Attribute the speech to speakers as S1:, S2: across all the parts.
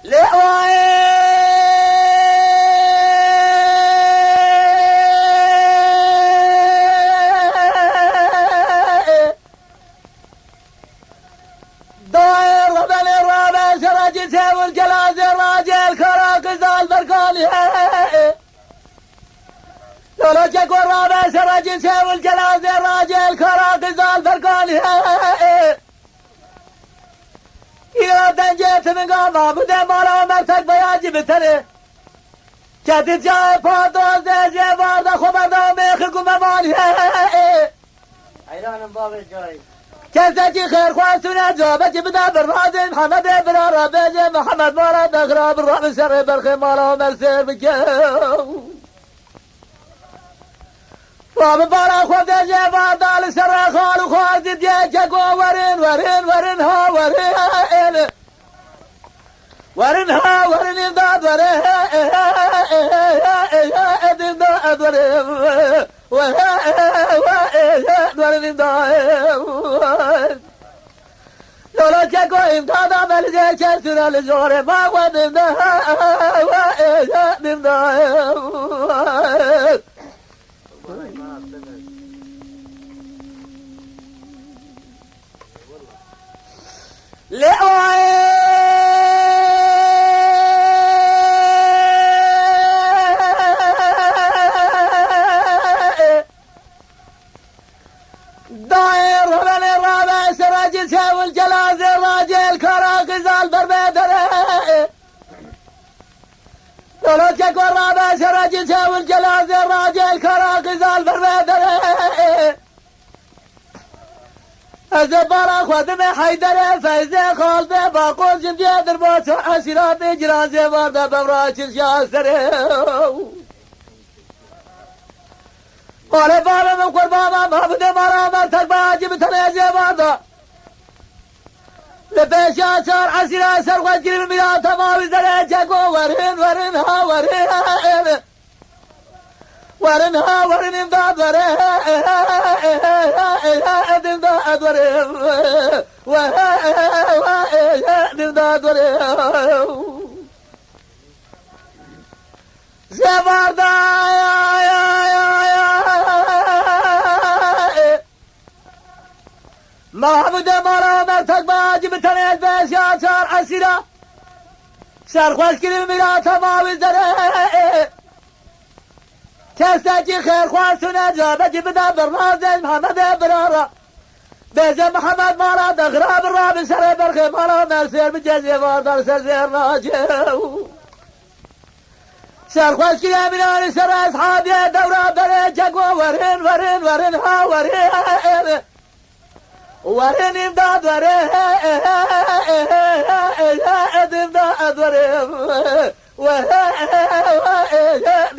S1: لوای داير ربل الرابع سراج سيف الجلاز الراجل كراكز البركاني لولا جاكو الرابع سراج سيف الجلاز الراجل كراكز البركاني يا دنجت من قام بدا مالا مرتك بياجي بتني جديد جاي فاضل زي بارد خبر ميخكم مالي
S2: حيران بابي جاي
S1: كذا خير خواتنا جابت بدا بالراد محمد برا بيجي محمد مرا دغرا بالراب سر برخي مالا مرسل بكو راب بارا خود جي بادال سر خال خالد دي جاكو ورين ورين ورين ها ورين ورين ها ورين امداد ورين امداد ورين امداد لولا جاكو امداد عمل زي كسر الزور ما ود امداد داير من الرابع سراج ساوي الجلاز الراجل كراكز البربدر لولا جاكو الرابع سراج ساوي الجلاز الراجل كراكز البربدر الزبارة خدم حيدر فايزة خالد باقول جندي دربوت عسيرات جران زبار ببراش الشاستر قال بابا من قربانا ما بده مرا مرتك باجي بتني زبار لبيش أسر عسيرة أسر وجري من مياه ما بزرع جاكو ورين ورين ها ورين ورين ها ورين امداد ورين امداد ورين امداد ورين زبار دا محمود مرا مرتك باجي بتني البيش أسر عسيرة سر وجري من مياه ما بزرع كستجي خير خواتنا جابت بدا بالراز محمد برارا بيزا محمد مارا دغرا بالراب سر برخي مارا مرسير بجزي واردر سر زير راجو سر خوش كريا مناني سر اصحابي دورا بري جاكو ورين ورين ورين ها ورين ورين امداد ورين امداد ورين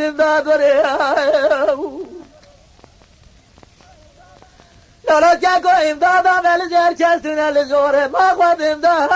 S1: امداد ورين لولا جاكو امداد عمل زير كستنا لزوره ما خود امداد